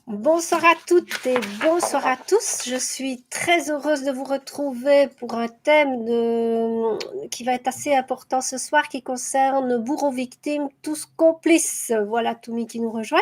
Bonsoir à toutes et bonsoir à tous. Je suis très heureuse de vous retrouver pour un thème qui va être assez important ce soir, qui concerne bourreaux victimes, tous complices. Voilà Toumi qui nous rejoint.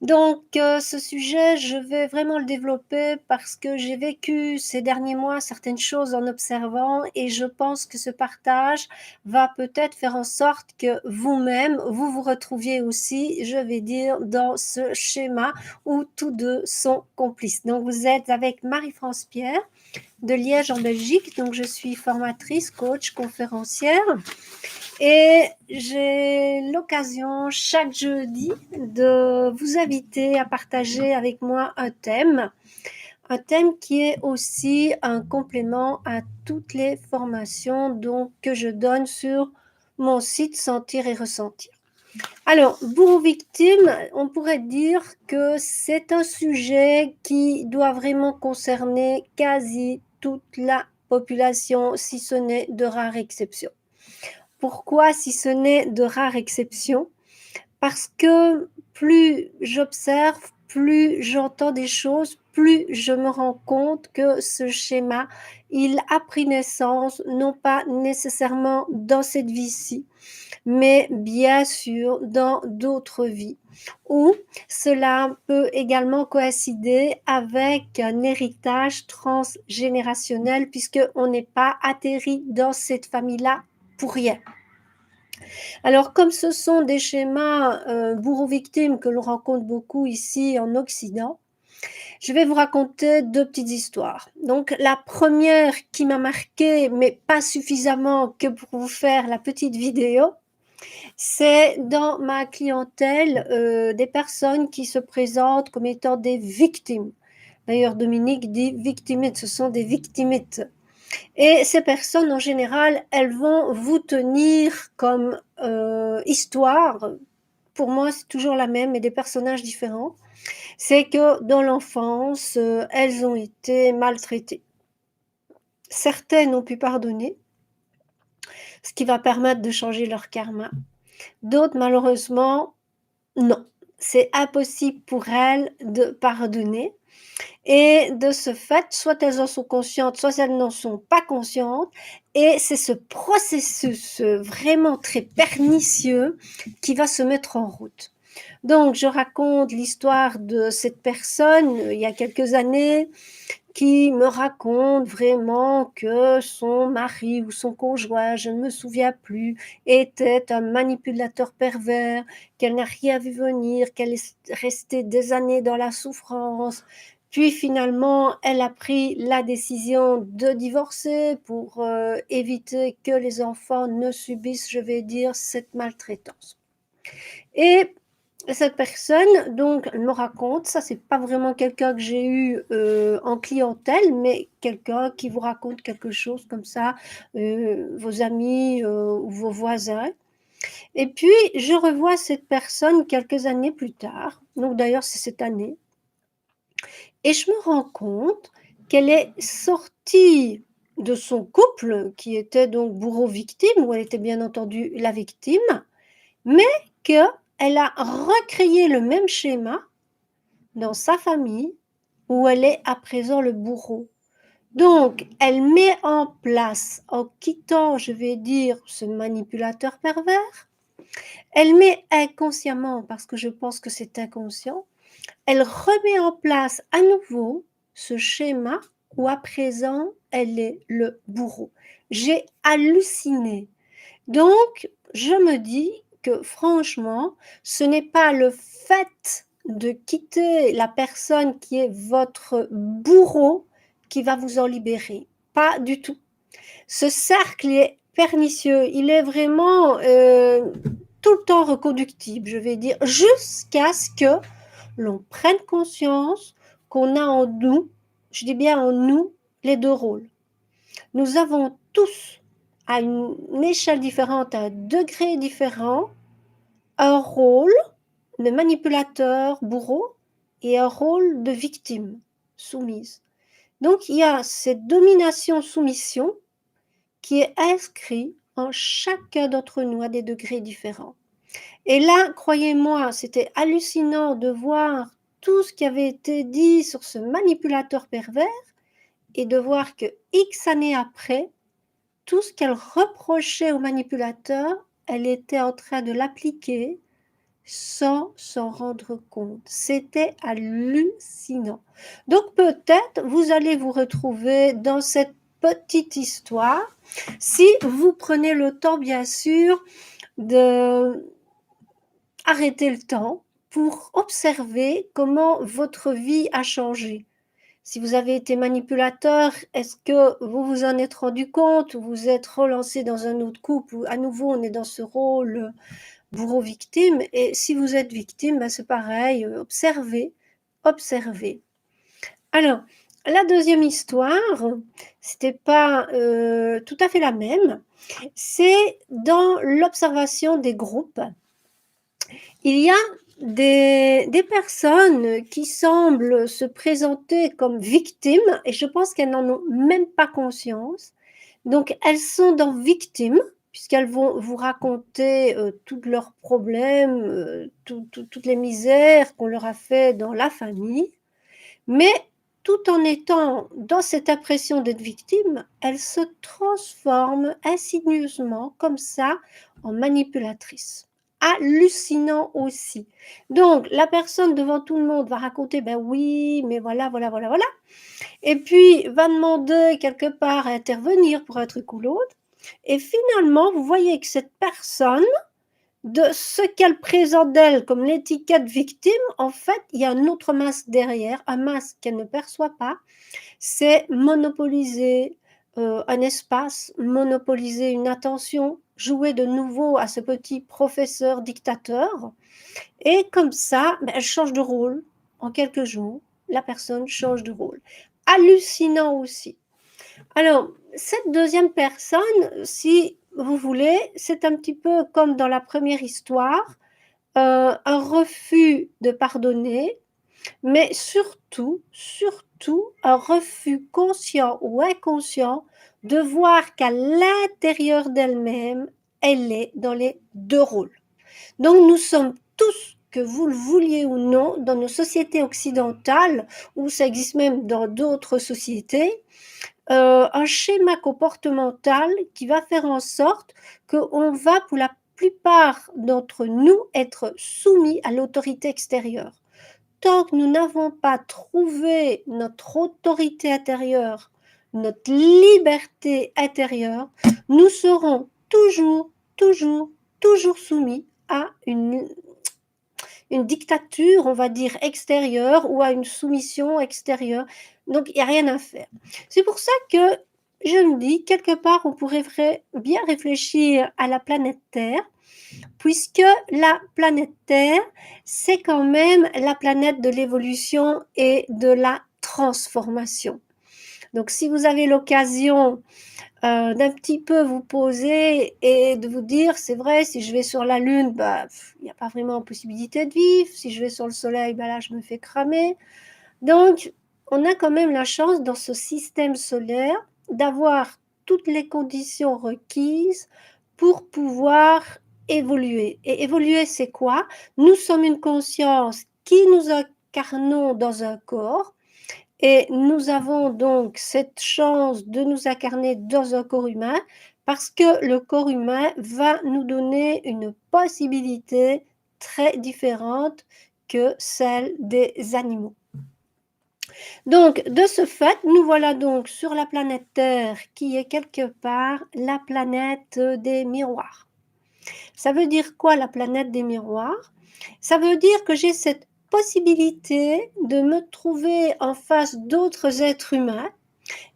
Donc, ce sujet, je vais vraiment le développer parce que j'ai vécu ces derniers mois certaines choses en observant et je pense que ce partage va peut-être faire en sorte que vous-même, vous vous retrouviez aussi, je vais dire, dans ce schéma où tous deux sont complices. Donc, vous êtes avec Marie-France Pierre de Liège en Belgique. Donc, je suis formatrice, coach, conférencière. Et j'ai l'occasion chaque jeudi de vous inviter à partager avec moi un thème qui est aussi un complément à toutes les formations donc, que je donne sur mon site Sentir et Ressentir. Alors, bourreau victime, on pourrait dire que c'est un sujet qui doit vraiment concerner quasi toute la population, si ce n'est de rares exceptions. Pourquoi, si ce n'est de rares exceptions? Parce que plus j'observe, plus j'entends des choses, plus je me rends compte que ce schéma, il a pris naissance, non pas nécessairement dans cette vie-ci, mais bien sûr dans d'autres vies, où cela peut également coïncider avec un héritage transgénérationnel, puisqu'on n'est pas atterri dans cette famille-là pour rien. Alors, comme ce sont des schémas bourreaux-victimes que l'on rencontre beaucoup ici en Occident, je vais vous raconter deux petites histoires. Donc, la première qui m'a marquée, mais pas suffisamment que pour vous faire la petite vidéo, c'est dans ma clientèle des personnes qui se présentent comme étant des victimes. D'ailleurs, Dominique dit victimites, ce sont des victimites. Et ces personnes, en général, elles vont vous tenir comme histoire. Pour moi, c'est toujours la même, mais des personnages différents. C'est que dans l'enfance, elles ont été maltraitées. Certaines ont pu pardonner, ce qui va permettre de changer leur karma. D'autres, malheureusement, non. C'est impossible pour elles de pardonner. Et de ce fait, soit elles en sont conscientes, soit elles n'en sont pas conscientes. Et c'est ce processus vraiment très pernicieux qui va se mettre en route. Donc, je raconte l'histoire de cette personne il y a quelques années qui me raconte vraiment que son mari ou son conjoint, je ne me souviens plus, était un manipulateur pervers, qu'elle n'a rien vu venir, qu'elle est restée des années dans la souffrance. Puis finalement, elle a pris la décision de divorcer pour éviter que les enfants ne subissent, je vais dire, cette maltraitance. Et cette personne, donc, me raconte, ça c'est pas vraiment quelqu'un que j'ai eu en clientèle, mais quelqu'un qui vous raconte quelque chose comme ça, vos amis ou vos voisins. Et puis, je revois cette personne quelques années plus tard, donc d'ailleurs c'est cette année, et je me rends compte qu'elle est sortie de son couple, qui était donc bourreau-victime, où elle était bien entendu la victime, mais qu'elle a recréé le même schéma dans sa famille où elle est à présent le bourreau. Donc, elle met en place, en quittant, je vais dire, ce manipulateur pervers, elle met inconsciemment, parce que je pense que c'est inconscient, elle remet en place à nouveau ce schéma où à présent elle est le bourreau. J'ai halluciné. Donc, je me dis que franchement, ce n'est pas le fait de quitter la personne qui est votre bourreau qui va vous en libérer. Pas du tout. Ce cercle est pernicieux. Il est vraiment tout le temps reconductible, je vais dire, jusqu'à ce que l'on prenne conscience qu'on a en nous, je dis bien en nous, les deux rôles. Nous avons tous, à une échelle différente, à un degré différent, un rôle de manipulateur, bourreau, et un rôle de victime, soumise. Donc il y a cette domination-soumission qui est inscrite en chacun d'entre nous à des degrés différents. Et là, croyez-moi, c'était hallucinant de voir tout ce qui avait été dit sur ce manipulateur pervers et de voir que X années après, tout ce qu'elle reprochait au manipulateur, elle était en train de l'appliquer sans s'en rendre compte. C'était hallucinant. Donc peut-être vous allez vous retrouver dans cette petite histoire si vous prenez le temps, bien sûr, de arrêter le temps pour observer comment votre vie a changé. Si vous avez été manipulateur, est-ce que vous vous en êtes rendu compte ou vous êtes relancé dans un autre couple où à nouveau on est dans ce rôle bourreau-victime? Et si vous êtes victime, ben c'est pareil, observez, observez. Alors, la deuxième histoire, c'était pas tout à fait la même, c'est dans l'observation des groupes. Il y a des personnes qui semblent se présenter comme victimes et je pense qu'elles n'en ont même pas conscience. Donc elles sont dans victimes puisqu'elles vont vous raconter tous leurs problèmes, toutes les misères qu'on leur a fait dans la famille. Mais tout en étant dans cette impression d'être victime, elles se transforment insidieusement comme ça en manipulatrices. Hallucinant aussi. Donc, la personne devant tout le monde va raconter, ben oui, mais voilà, voilà, voilà, voilà. Et puis, va demander quelque part à intervenir pour un truc ou l'autre. Et finalement, vous voyez que cette personne, de ce qu'elle présente d'elle comme l'étiquette victime, en fait, il y a un autre masque derrière, un masque qu'elle ne perçoit pas. C'est monopoliser un espace, monopoliser une attention, jouer de nouveau à ce petit professeur dictateur. Et comme ça, ben, elle change de rôle. En quelques jours, la personne change de rôle. Hallucinant aussi. Alors, cette deuxième personne, si vous voulez, c'est un petit peu comme dans la première histoire, un refus de pardonner, mais surtout, surtout, un refus conscient ou inconscient de voir qu'à l'intérieur d'elle-même, elle est dans les deux rôles. Donc nous sommes tous, que vous le vouliez ou non, dans nos sociétés occidentales, ou ça existe même dans d'autres sociétés, un schéma comportemental qui va faire en sorte qu'on va, pour la plupart d'entre nous, être soumis à l'autorité extérieure. Tant que nous n'avons pas trouvé notre autorité intérieure, notre liberté intérieure, nous serons toujours, toujours, toujours soumis à une dictature, on va dire, extérieure ou à une soumission extérieure. Donc, il n'y a rien à faire. C'est pour ça que je me dis, quelque part, on pourrait bien réfléchir à la planète Terre, puisque la planète Terre, c'est quand même la planète de l'évolution et de la transformation. Donc, si vous avez l'occasion d'un petit peu vous poser et de vous dire, c'est vrai, si je vais sur la Lune, bah, il n'y a pas vraiment possibilité de vivre. Si je vais sur le Soleil, bah là, je me fais cramer. Donc, on a quand même la chance dans ce système solaire d'avoir toutes les conditions requises pour pouvoir évoluer. Et évoluer, c'est quoi? Nous sommes une conscience qui nous incarnons dans un corps. Et nous avons donc cette chance de nous incarner dans un corps humain parce que le corps humain va nous donner une possibilité très différente que celle des animaux. Donc, de ce fait, nous voilà donc sur la planète Terre qui est quelque part la planète des miroirs. Ça veut dire quoi la planète des miroirs? Ça veut dire que j'ai cette possibilité de me trouver en face d'autres êtres humains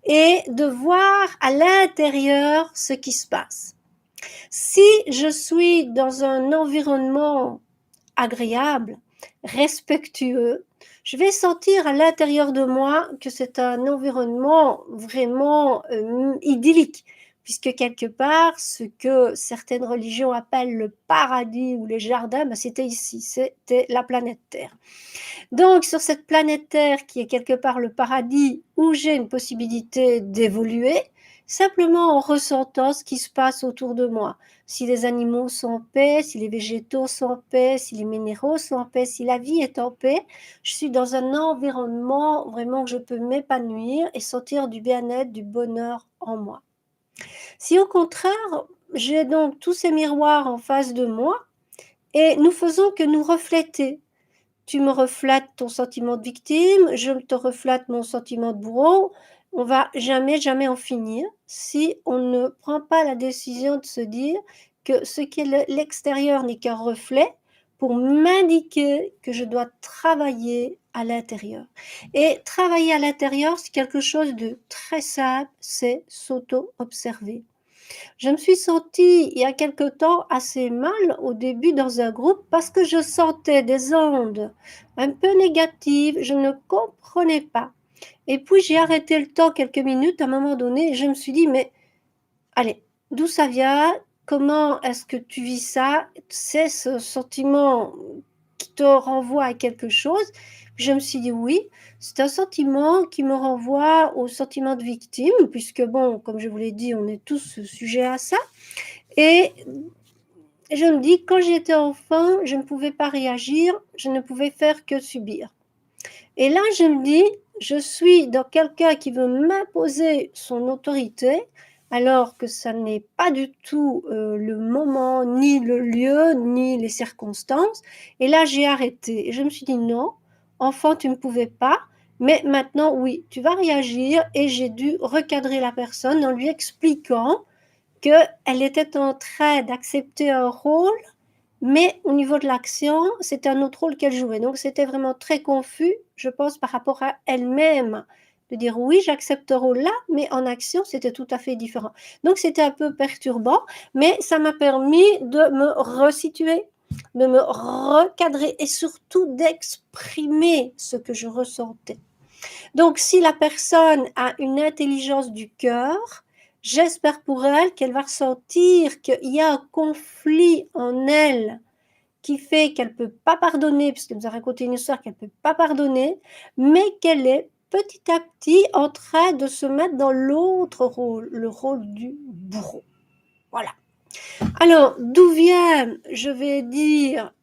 et de voir à l'intérieur ce qui se passe. Si je suis dans un environnement agréable, respectueux, je vais sentir à l'intérieur de moi que c'est un environnement vraiment idyllique, puisque quelque part, ce que certaines religions appellent le paradis ou les jardins, ben c'était ici, c'était la planète Terre. Donc, sur cette planète Terre qui est quelque part le paradis où j'ai une possibilité d'évoluer, simplement en ressentant ce qui se passe autour de moi. Si les animaux sont en paix, si les végétaux sont en paix, si les minéraux sont en paix, si la vie est en paix, je suis dans un environnement vraiment où je peux m'épanouir et sentir du bien-être, du bonheur en moi. Si au contraire, j'ai donc tous ces miroirs en face de moi et nous faisons que nous refléter. Tu me reflètes ton sentiment de victime, je te reflète mon sentiment de bourreau. On va jamais, jamais en finir si on ne prend pas la décision de se dire que ce qui est l'extérieur n'est qu'un reflet pour m'indiquer que je dois travailler à l'intérieur. Et travailler à l'intérieur, c'est quelque chose de très simple, c'est s'auto-observer. Je me suis sentie, il y a quelque temps, assez mal au début dans un groupe parce que je sentais des ondes un peu négatives, je ne comprenais pas. Et puis j'ai arrêté le temps quelques minutes à un moment donné et je me suis dit, mais allez, d'où ça vient? Comment est-ce que tu vis ça? C'est ce sentiment qui te renvoie à quelque chose? Je me suis dit oui, c'est un sentiment qui me renvoie au sentiment de victime, puisque bon, comme je vous l'ai dit, on est tous sujets à ça. Et je me dis, quand j'étais enfant, je ne pouvais pas réagir, je ne pouvais faire que subir. Et là, je me dis, je suis dans quelqu'un qui veut m'imposer son autorité, alors que ça n'est pas du tout le moment, ni le lieu, ni les circonstances. Et là, j'ai arrêté. Et je me suis dit, non, enfant, tu ne pouvais pas. Mais maintenant, oui, tu vas réagir. Et j'ai dû recadrer la personne en lui expliquant qu'elle était en train d'accepter un rôle, mais au niveau de l'action, c'était un autre rôle qu'elle jouait. Donc c'était vraiment très confus, je pense, par rapport à elle-même, de dire oui, j'accepte ce rôle-là, mais en action, c'était tout à fait différent. Donc c'était un peu perturbant, mais ça m'a permis de me resituer, de me recadrer et surtout d'exprimer ce que je ressentais. Donc, si la personne a une intelligence du cœur, j'espère pour elle qu'elle va ressentir qu'il y a un conflit en elle qui fait qu'elle ne peut pas pardonner, puisqu'elle nous a raconté une histoire qu'elle ne peut pas pardonner, mais qu'elle est petit à petit en train de se mettre dans l'autre rôle, le rôle du bourreau. Voilà. Alors, d'où vient, je vais dire,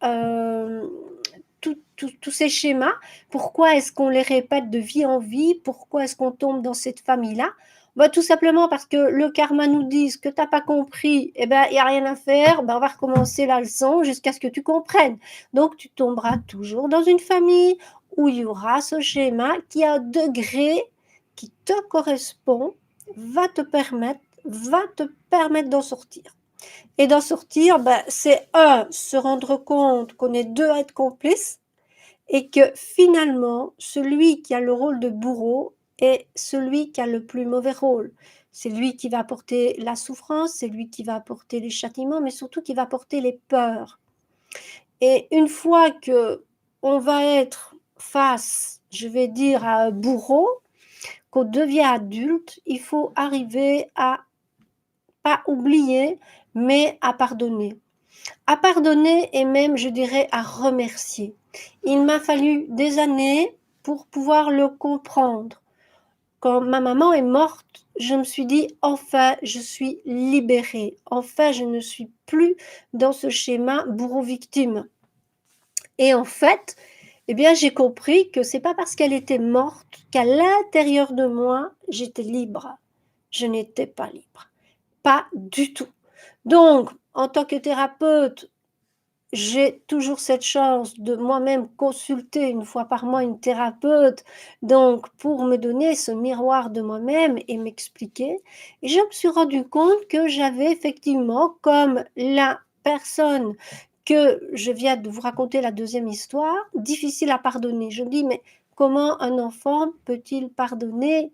tous ces schémas? Pourquoi est-ce qu'on les répète de vie en vie? Pourquoi est-ce qu'on tombe dans cette famille-là? Bah, tout simplement parce que le karma nous dit que tu n'as pas compris, eh ben, il n'y a rien à faire, ben, on va recommencer la leçon jusqu'à ce que tu comprennes. Donc, tu tomberas toujours dans une famille où il y aura ce schéma qui a un degré qui te correspond, va te permettre d'en sortir. Et d'en sortir, ben, c'est se rendre compte qu'on est deux à être complices et que finalement, celui qui a le rôle de bourreau est celui qui a le plus mauvais rôle. C'est lui qui va apporter la souffrance, c'est lui qui va apporter les châtiments, mais surtout qui va apporter les peurs. Et une fois que on va être face, je vais dire, à un bourreau, qu'on devient adulte, il faut arriver à pas oublier, mais à pardonner. À pardonner et même, je dirais, à remercier. Il m'a fallu des années pour pouvoir le comprendre. Quand ma maman est morte, je me suis dit, enfin, je suis libérée. Enfin, je ne suis plus dans ce schéma bourreau-victime. Et en fait, eh bien, j'ai compris que c'est pas parce qu'elle était morte qu'à l'intérieur de moi, j'étais libre. Je n'étais pas libre. Pas du tout. Donc, en tant que thérapeute, j'ai toujours cette chance de moi-même consulter une fois par mois une thérapeute, donc pour me donner ce miroir de moi-même et m'expliquer. Et je me suis rendu compte que j'avais effectivement, comme la personne que je viens de vous raconter la deuxième histoire, difficile à pardonner. Je me dis, mais comment un enfant peut-il pardonner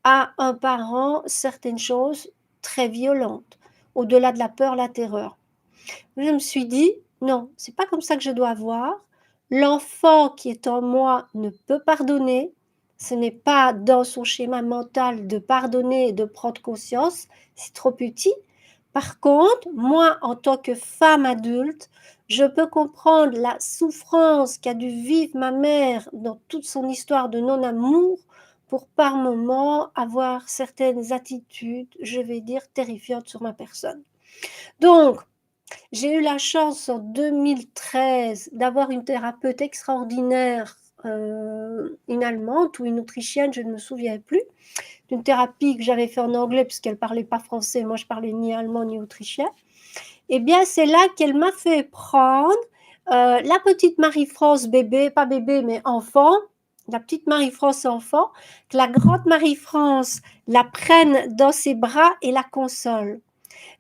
à un parent certaines choses très violentes, au-delà de la peur, la terreur? Je me suis dit, non, c'est pas comme ça que je dois voir. L'enfant qui est en moi ne peut pardonner. Ce n'est pas dans son schéma mental de pardonner et de prendre conscience. C'est trop petit. Par contre, moi, en tant que femme adulte, je peux comprendre la souffrance qu'a dû vivre ma mère dans toute son histoire de non-amour pour par moment avoir certaines attitudes, je vais dire, terrifiantes sur ma personne. Donc, j'ai eu la chance en 2013 d'avoir une thérapeute extraordinaire, une Allemande ou une Autrichienne, je ne me souviens plus, d'une thérapie que j'avais fait en anglais puisqu'elle ne parlait pas français, moi je parlais ni allemand ni autrichien. Eh bien, c'est là qu'elle m'a fait prendre la petite Marie-France bébé, pas bébé, mais enfant, la petite Marie-France enfant, que la grande Marie-France la prenne dans ses bras et la console.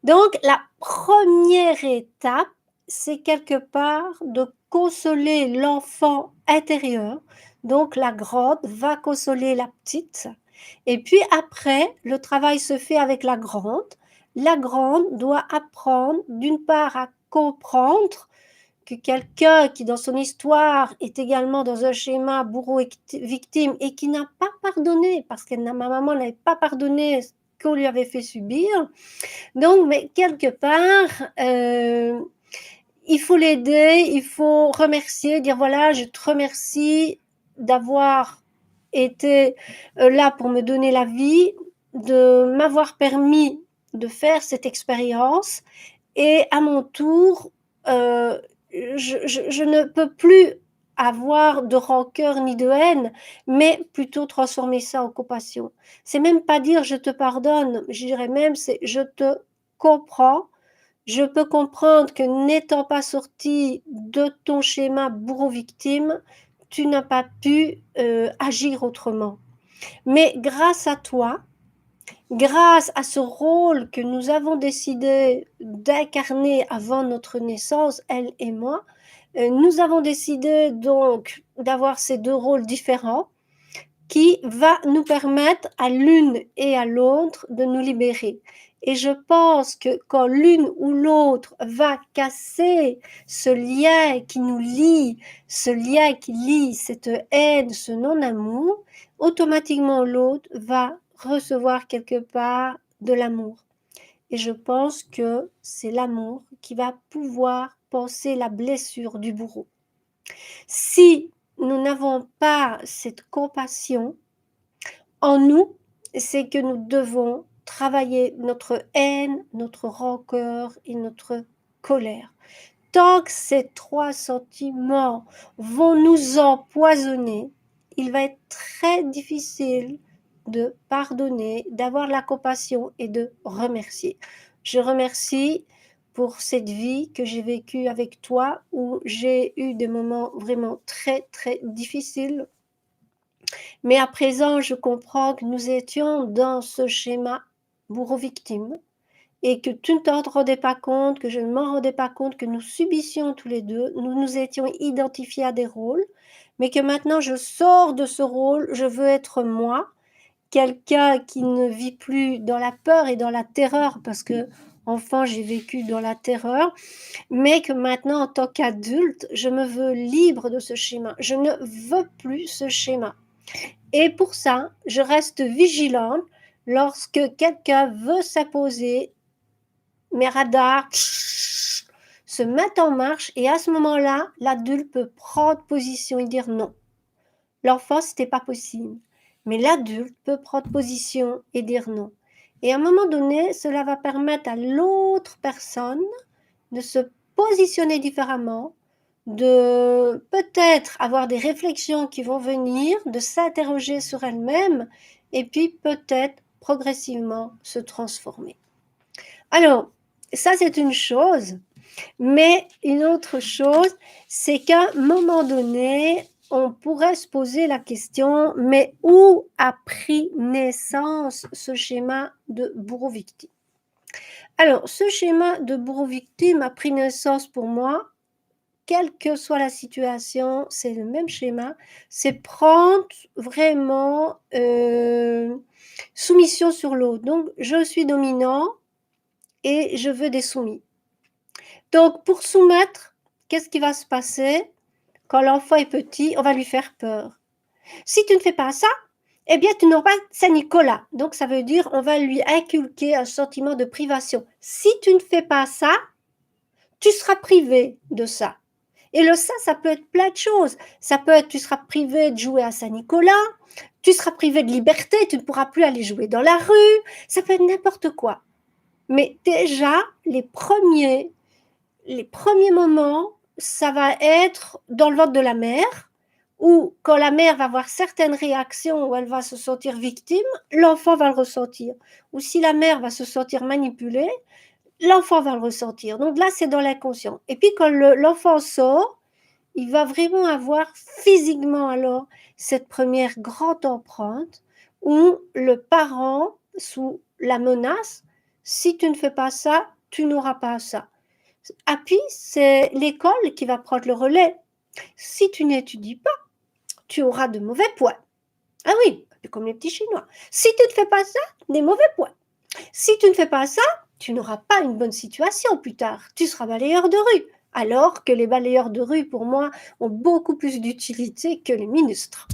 Donc, la première étape, c'est quelque part de consoler l'enfant intérieur. Donc, la grande va consoler la petite. Et puis après, le travail se fait avec la grande. La grande doit apprendre, d'une part, à comprendre que quelqu'un qui, dans son histoire, est également dans un schéma bourreau-victime et qui n'a pas pardonné, parce que ma maman n'avait pas pardonné ce qu'on lui avait fait subir. Donc, mais quelque part, il faut l'aider, il faut remercier, dire voilà, je te remercie d'avoir été là pour me donner la vie, de m'avoir permis de faire cette expérience. Et à mon tour, je ne peux plus avoir de rancœur ni de haine, mais plutôt transformer ça en compassion. C'est même pas dire je te pardonne, je dirais même c'est je te comprends. Je peux comprendre que n'étant pas sorti de ton schéma bourreau-victime, tu n'as pas pu agir autrement. Mais grâce à toi, grâce à ce rôle que nous avons décidé d'incarner avant notre naissance, elle et moi, nous avons décidé donc d'avoir ces deux rôles différents qui va nous permettre à l'une et à l'autre de nous libérer. Et je pense que quand l'une ou l'autre va casser ce lien qui nous lie, ce lien qui lie cette haine, ce non-amour, automatiquement l'autre va recevoir quelque part de l'amour. Et je pense que c'est l'amour qui va pouvoir panser la blessure du bourreau. Si nous n'avons pas cette compassion en nous, c'est que nous devons travailler notre haine, notre rancœur et notre colère. Tant que ces trois sentiments vont nous empoisonner, il va être très difficile de pardonner, d'avoir la compassion et de remercier. Je remercie pour cette vie que j'ai vécue avec toi où j'ai eu des moments vraiment très très difficiles. Mais à présent, je comprends que nous étions dans ce schéma bourreau-victime et que tu ne t'en rendais pas compte, que je ne m'en rendais pas compte, que nous subissions tous les deux, nous nous étions identifiés à des rôles, mais que maintenant je sors de ce rôle, je veux être moi, quelqu'un qui ne vit plus dans la peur et dans la terreur, parce que enfant j'ai vécu dans la terreur, mais que maintenant en tant qu'adulte, je me veux libre de ce schéma. Je ne veux plus ce schéma. Et pour ça, je reste vigilante lorsque quelqu'un veut s'imposer, mes radars se mettent en marche et à ce moment-là, l'adulte peut prendre position et dire non. L'enfant, ce n'était pas possible. Mais l'adulte peut prendre position et dire non. Et à un moment donné, cela va permettre à l'autre personne de se positionner différemment, de peut-être avoir des réflexions qui vont venir, de s'interroger sur elle-même et puis peut-être progressivement se transformer. Alors, ça c'est une chose, mais une autre chose, c'est qu'à un moment donné, on pourrait se poser la question, mais où a pris naissance ce schéma de bourreau-victime? Alors, ce schéma de bourreau-victime a pris naissance pour moi, quelle que soit la situation, c'est le même schéma, c'est prendre vraiment soumission sur l'autre. Donc, je suis dominant et je veux des soumis. Donc, pour soumettre, qu'est-ce qui va se passer? Quand l'enfant est petit, on va lui faire peur. Si tu ne fais pas ça, eh bien, tu n'auras pas Saint-Nicolas. Donc, ça veut dire on va lui inculquer un sentiment de privation. Si tu ne fais pas ça, tu seras privé de ça. Et le ça peut être plein de choses. Ça peut être, tu seras privé de jouer à Saint-Nicolas, tu seras privé de liberté, tu ne pourras plus aller jouer dans la rue, ça peut être n'importe quoi. Mais déjà, les premiers moments, ça va être dans le ventre de la mère, où quand la mère va avoir certaines réactions où elle va se sentir victime, l'enfant va le ressentir. Ou si la mère va se sentir manipulée, l'enfant va le ressentir. Donc là, c'est dans l'inconscient. Et puis quand l'enfant sort, il va vraiment avoir physiquement alors cette première grande empreinte où le parent, sous la menace, si tu ne fais pas ça, tu n'auras pas ça. Ah, puis, c'est l'école qui va prendre le relais. Si tu n'étudies pas, tu auras de mauvais points. Ah oui, comme les petits Chinois. Si tu ne fais pas ça, des mauvais points. Si tu ne fais pas ça, tu n'auras pas une bonne situation plus tard. Tu seras balayeur de rue. Alors que les balayeurs de rue, pour moi, ont beaucoup plus d'utilité que les ministres.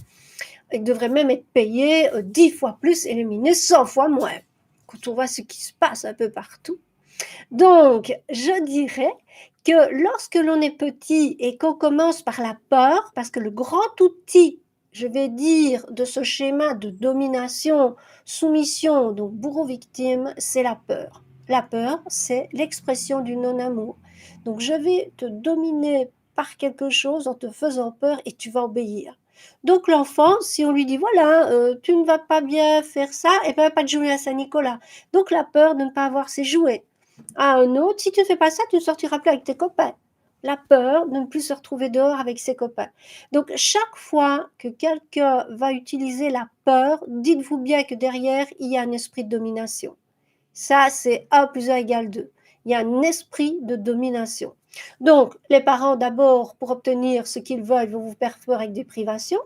Ils devraient même être payés 10 fois plus et les ministres 100 fois moins. Quand on voit ce qui se passe un peu partout. Donc, je dirais que lorsque l'on est petit et qu'on commence par la peur, parce que le grand outil, je vais dire, de ce schéma de domination, soumission, donc bourreau-victime, c'est la peur. La peur, c'est l'expression du non-amour. Donc, je vais te dominer par quelque chose en te faisant peur et tu vas obéir. Donc, l'enfant, si on lui dit, voilà, tu ne vas pas bien faire ça, et bien, pas de jouer à Saint-Nicolas. Donc, la peur de ne pas avoir ses jouets. À un autre, si tu ne fais pas ça, tu ne sortiras plus avec tes copains. La peur de ne plus se retrouver dehors avec ses copains. Donc, chaque fois que quelqu'un va utiliser la peur, dites-vous bien que derrière, il y a un esprit de domination. Ça, c'est 1 plus 1 égale 2. Il y a un esprit de domination. Donc, les parents, d'abord, pour obtenir ce qu'ils veulent, vont vous faire peur avec des privations.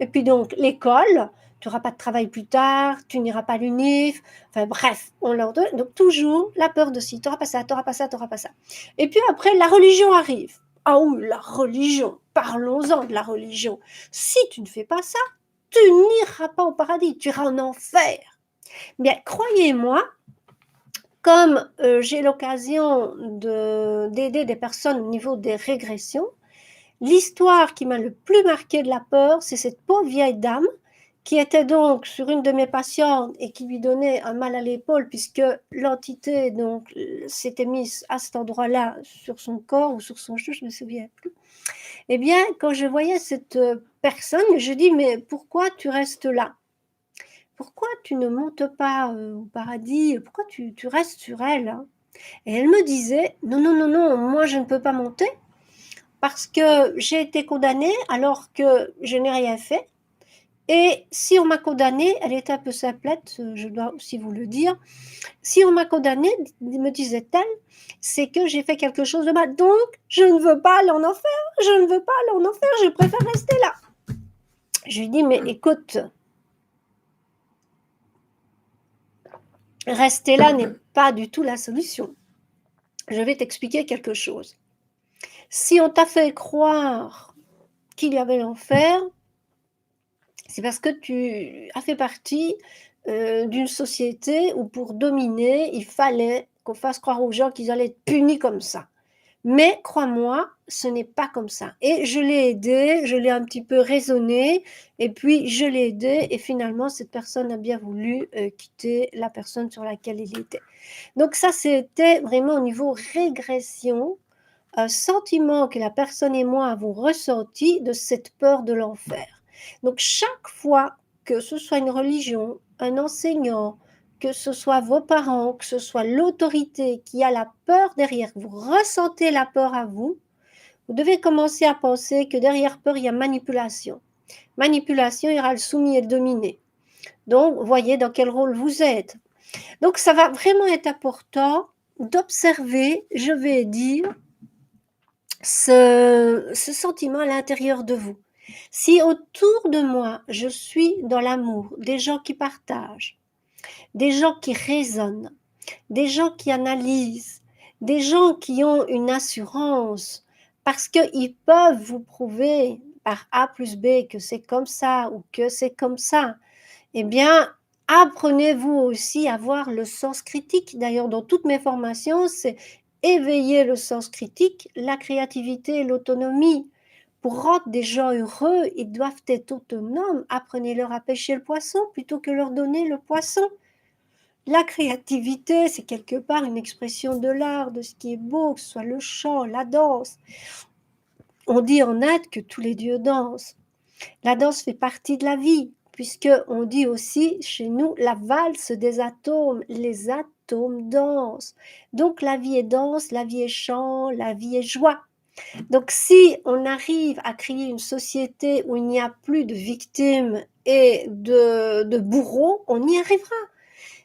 Et puis donc, l'école, tu n'auras pas de travail plus tard, tu n'iras pas à l'UNIF, enfin bref, on leur donne. Donc toujours la peur de si, tu n'auras pas ça, tu n'auras pas ça, tu n'auras pas ça. Et puis après, la religion arrive. Ah oui, la religion, parlons-en de la religion. Si tu ne fais pas ça, tu n'iras pas au paradis, tu iras en enfer. Bien, croyez-moi, comme j'ai l'occasion d'aider des personnes au niveau des régressions, l'histoire qui m'a le plus marqué de la peur, c'est cette pauvre vieille dame qui était donc sur une de mes patientes et qui lui donnait un mal à l'épaule puisque l'entité donc s'était mise à cet endroit-là sur son corps ou sur son cheveu, je ne me souviens plus. Eh bien, quand je voyais cette personne, je dis mais pourquoi tu restes là? Pourquoi tu ne montes pas au paradis? Pourquoi tu restes sur elle, hein? Et elle me disait non, non, non, non, moi je ne peux pas monter parce que j'ai été condamnée alors que je n'ai rien fait. Et si on m'a condamnée, elle était un peu simplette, je dois aussi vous le dire. Si on m'a condamnée, me disait-elle, c'est que j'ai fait quelque chose de mal. Donc, je ne veux pas aller en enfer, je ne veux pas aller en enfer, je préfère rester là. Je lui dis, mais écoute, rester là n'est pas du tout la solution. Je vais t'expliquer quelque chose. Si on t'a fait croire qu'il y avait l'enfer, c'est parce que tu as fait partie d'une société où pour dominer, il fallait qu'on fasse croire aux gens qu'ils allaient être punis comme ça. Mais crois-moi, ce n'est pas comme ça. Et je l'ai aidé, je l'ai un petit peu raisonné, et puis je l'ai aidé, et finalement, cette personne a bien voulu quitter la personne sur laquelle il était. Donc ça, c'était vraiment au niveau régression, un sentiment que la personne et moi avons ressenti de cette peur de l'enfer. Donc chaque fois que ce soit une religion, un enseignant, que ce soit vos parents, que ce soit l'autorité qui a la peur derrière, vous ressentez la peur à vous, vous devez commencer à penser que derrière peur, il y a manipulation. Manipulation, il y aura le soumis et le dominé. Donc, voyez dans quel rôle vous êtes. Donc, ça va vraiment être important d'observer, je vais dire, ce sentiment à l'intérieur de vous. Si autour de moi, je suis dans l'amour, des gens qui partagent, des gens qui raisonnent, des gens qui analysent, des gens qui ont une assurance, parce qu'ils peuvent vous prouver par A plus B que c'est comme ça ou que c'est comme ça, eh bien, apprenez-vous aussi à avoir le sens critique. D'ailleurs, dans toutes mes formations, c'est éveiller le sens critique, la créativité et l'autonomie. Pour rendre des gens heureux, ils doivent être autonomes. Apprenez-leur à pêcher le poisson plutôt que leur donner le poisson. La créativité, c'est quelque part une expression de l'art, de ce qui est beau, que ce soit le chant, la danse. On dit en Inde que tous les dieux dansent. La danse fait partie de la vie, puisque on dit aussi chez nous la valse des atomes, les atomes dansent. Donc la vie est danse, la vie est chant, la vie est joie. Donc si on arrive à créer une société où il n'y a plus de victimes et de bourreaux, on y arrivera.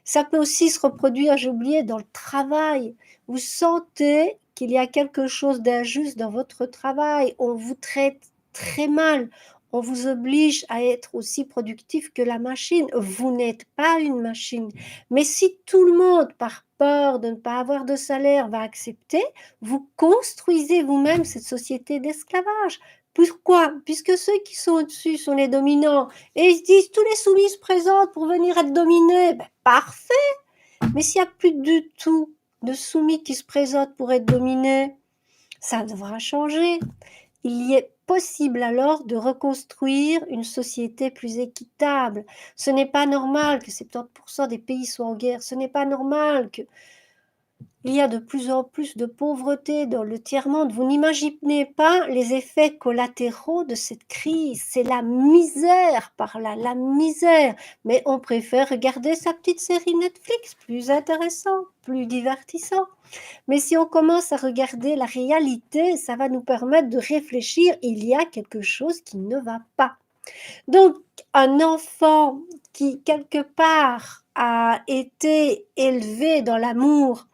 Ça peut aussi se reproduire, j'ai oublié, dans le travail. Vous sentez qu'il y a quelque chose d'injuste dans votre travail, on vous traite très mal, on vous oblige à être aussi productif que la machine. Vous n'êtes pas une machine. Mais si tout le monde, par peur de ne pas avoir de salaire, va accepter, vous construisez vous-même cette société d'esclavage. Pourquoi? Puisque ceux qui sont au-dessus sont les dominants et ils se disent tous les soumis se présentent pour venir être dominés. Ben, parfait. Mais s'il n'y a plus du tout de soumis qui se présentent pour être dominés, ça devra changer. Il y est possible alors de reconstruire une société plus équitable. Ce n'est pas normal que 70% des pays soient en guerre. Ce n'est pas normal que il y a de plus en plus de pauvreté dans le tiers-monde. Vous n'imaginez pas les effets collatéraux de cette crise. C'est la misère par là, la misère. Mais on préfère regarder sa petite série Netflix, plus intéressant, plus divertissant. Mais si on commence à regarder la réalité, ça va nous permettre de réfléchir. Il y a quelque chose qui ne va pas. Donc, un enfant qui, quelque part, a été élevé dans l'amour,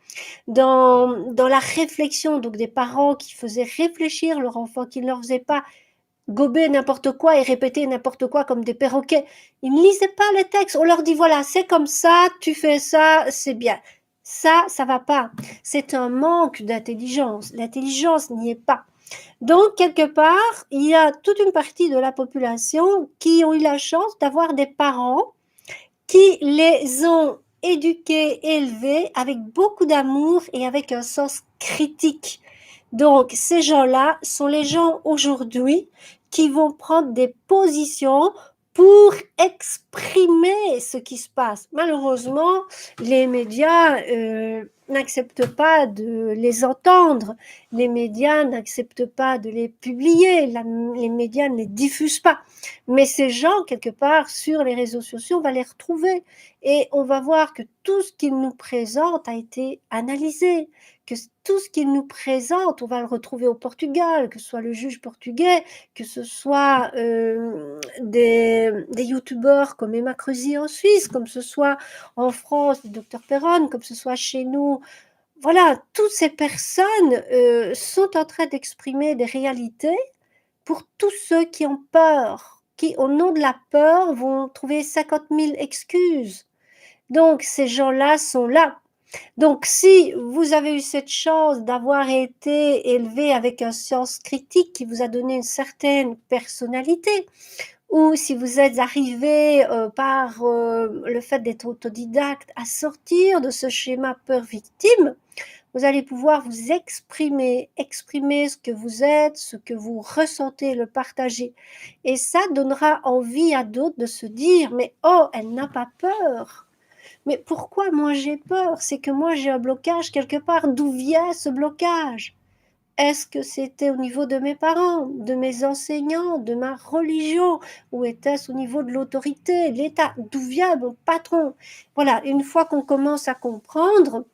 dans la réflexion, donc des parents qui faisaient réfléchir leur enfant, qui ne leur faisaient pas gober n'importe quoi et répéter n'importe quoi comme des perroquets. Ils ne lisaient pas les textes. On leur dit, voilà, c'est comme ça, tu fais ça, c'est bien. Ça va pas. C'est un manque d'intelligence. L'intelligence n'y est pas. Donc, quelque part, il y a toute une partie de la population qui ont eu la chance d'avoir des parents qui les ont éduqués, élevés avec beaucoup d'amour et avec un sens critique. Donc, ces gens-là sont les gens aujourd'hui qui vont prendre des positions pour exprimer ce qui se passe. Malheureusement, les médias n'acceptent pas de les entendre, les médias n'acceptent pas de les publier, les médias ne les diffusent pas. Mais ces gens, quelque part, sur les réseaux sociaux, on va les retrouver et on va voir que tout ce qu'ils nous présentent a été analysé, que tout ce qu'il nous présente, on va le retrouver au Portugal, que ce soit le juge portugais, que ce soit des youtubeurs comme Emma Crusy en Suisse, comme ce soit en France, le docteur Perron, comme ce soit chez nous. Voilà, toutes ces personnes sont en train d'exprimer des réalités pour tous ceux qui ont peur, qui, au nom de la peur, vont trouver 50 000 excuses. Donc, ces gens-là sont là. Donc, si vous avez eu cette chance d'avoir été élevé avec un sens critique qui vous a donné une certaine personnalité, ou si vous êtes arrivé par le fait d'être autodidacte à sortir de ce schéma peur-victime, vous allez pouvoir vous exprimer, exprimer ce que vous êtes, ce que vous ressentez, le partager. Et ça donnera envie à d'autres de se dire, mais oh, elle n'a pas peur. Mais pourquoi moi j'ai peur? C'est que moi j'ai un blocage quelque part. D'où vient ce blocage? Est-ce que c'était au niveau de mes parents, de mes enseignants, de ma religion? Ou était-ce au niveau de l'autorité, de l'État? D'où vient mon patron? Voilà, une fois qu'on commence à comprendre,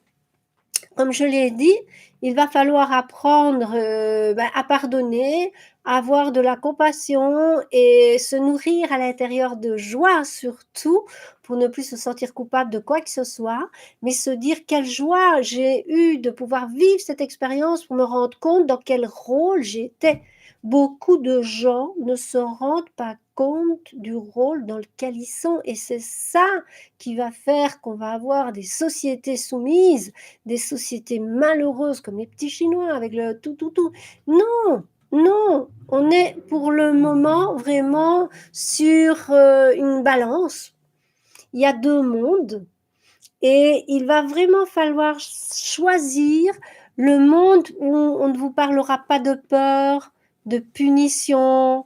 comme je l'ai dit, il va falloir apprendre à pardonner, à avoir de la compassion et se nourrir à l'intérieur de joie surtout pour ne plus se sentir coupable de quoi que ce soit, mais se dire quelle joie j'ai eu de pouvoir vivre cette expérience pour me rendre compte dans quel rôle j'étais. Beaucoup de gens ne se rendent pas compte du rôle dans lequel ils sont et c'est ça qui va faire qu'on va avoir des sociétés soumises, des sociétés malheureuses comme les petits Chinois avec le tout. Non, non, on est pour le moment vraiment sur une balance. Il y a deux mondes et il va vraiment falloir choisir Le monde où on ne vous parlera pas de peur, de punition.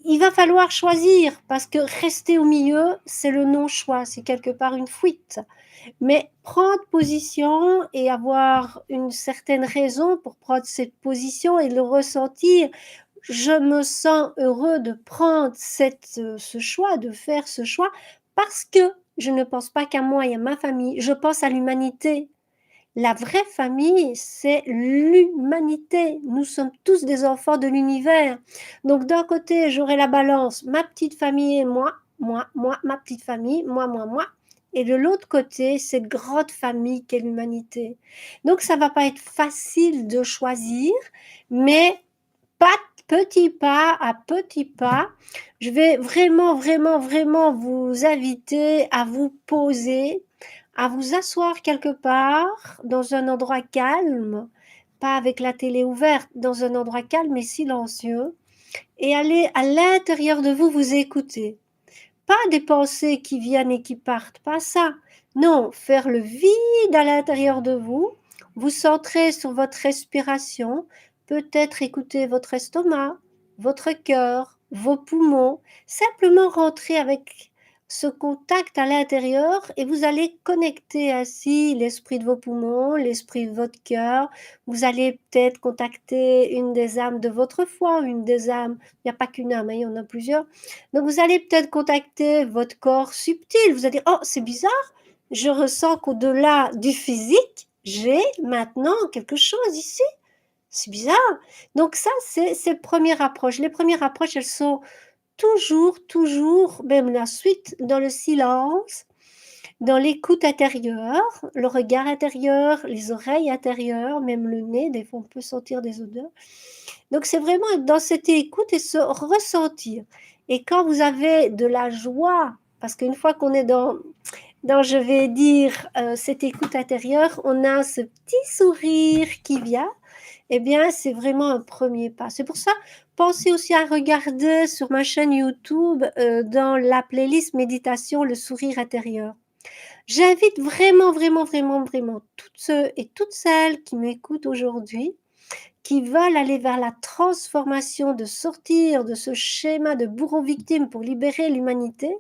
Il va falloir choisir parce que rester au milieu, c'est le non-choix, c'est quelque part une fuite. Mais prendre position et avoir une certaine raison pour prendre cette position et le ressentir, je me sens heureux de prendre ce choix, de faire ce choix, parce que je ne pense pas qu'à moi et à ma famille, je pense à l'humanité. La vraie famille, c'est l'humanité. Nous sommes tous des enfants de l'univers. Donc d'un côté, j'aurai la balance, ma petite famille et moi, ma petite famille, moi. Et de l'autre côté, cette grande famille qu'est l'humanité. Donc ça va pas être facile de choisir, mais pas petit pas à petit pas. Je vais vraiment vous inviter à vous poser, à vous asseoir quelque part dans un endroit calme, pas avec la télé ouverte, dans un endroit calme et silencieux, et aller à l'intérieur de vous vous écouter. Pas des pensées qui viennent et qui partent, pas ça. Non, faire le vide à l'intérieur de vous, vous centrer sur votre respiration, peut-être écouter votre estomac, votre cœur, vos poumons, simplement rentrer avec ce contact à l'intérieur et vous allez connecter ainsi l'esprit de vos poumons, l'esprit de votre cœur. Vous allez peut-être contacter une des âmes de votre foi, une des âmes, il n'y a pas qu'une âme, hein, il y en a plusieurs. Donc vous allez peut-être contacter votre corps subtil. Vous allez dire, oh, c'est bizarre, je ressens qu'au-delà du physique, j'ai maintenant quelque chose ici. C'est bizarre. Donc ça, c'est la première approche. Les premières approches, elles sont toujours, même la suite, dans le silence, dans l'écoute intérieure, le regard intérieur, les oreilles intérieures, même le nez, des fois on peut sentir des odeurs. Donc c'est vraiment être dans cette écoute et se ressentir. Et quand vous avez de la joie, parce qu'une fois qu'on est dans je vais dire, cette écoute intérieure, on a ce petit sourire qui vient, eh bien, c'est vraiment un premier pas. C'est pour ça, pensez aussi à regarder sur ma chaîne YouTube, dans la playlist méditation, le sourire intérieur. J'invite vraiment toutes ceux et toutes celles qui m'écoutent aujourd'hui, qui veulent aller vers la transformation, de sortir de ce schéma de bourreau-victime pour libérer l'humanité,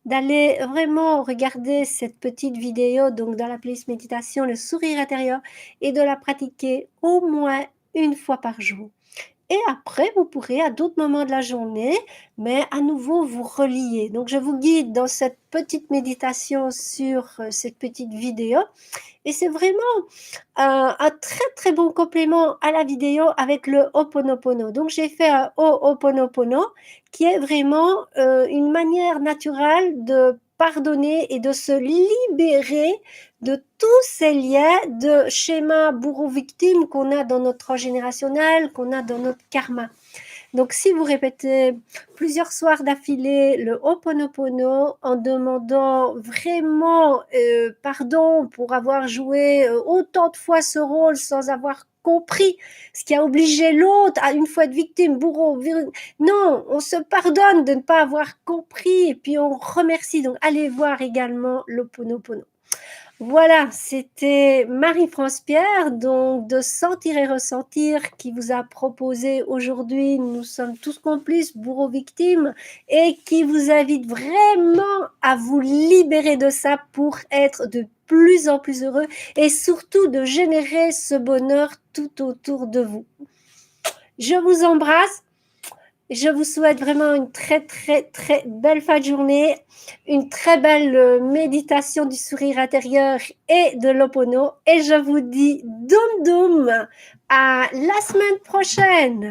d'aller vraiment regarder cette petite vidéo, donc dans la playlist méditation, le sourire intérieur, et de la pratiquer au moins une fois par jour. Et après, vous pourrez à d'autres moments de la journée, mais à nouveau vous relier. Donc, je vous guide dans cette petite méditation sur cette petite vidéo. Et c'est vraiment un très bon complément à la vidéo avec le Ho'oponopono. Donc, j'ai fait un Ho'oponopono qui est vraiment une manière naturelle de pardonner et de se libérer de tous ces liens de schémas bourreau-victime qu'on a dans notre transgénérationnel, qu'on a dans notre karma. Donc, si vous répétez plusieurs soirs d'affilée le Ho'oponopono en demandant vraiment pardon pour avoir joué autant de fois ce rôle sans avoir compris ce qui a obligé l'autre à une fois être victime, bourreau, non, on se pardonne de ne pas avoir compris et puis on remercie. Donc, allez voir également l'Ho'oponopono. Voilà, c'était Marie-France Pierre, donc de Sentir et Ressentir, qui vous a proposé aujourd'hui Nous sommes tous complices, bourreaux victimes, et qui vous invite vraiment à vous libérer de ça pour être de plus en plus heureux et surtout de générer ce bonheur tout autour de vous. Je vous embrasse. Je vous souhaite vraiment une très belle fin de journée, une très belle méditation du sourire intérieur et de l'Ho'opono. Et je vous dis doum doum à la semaine prochaine.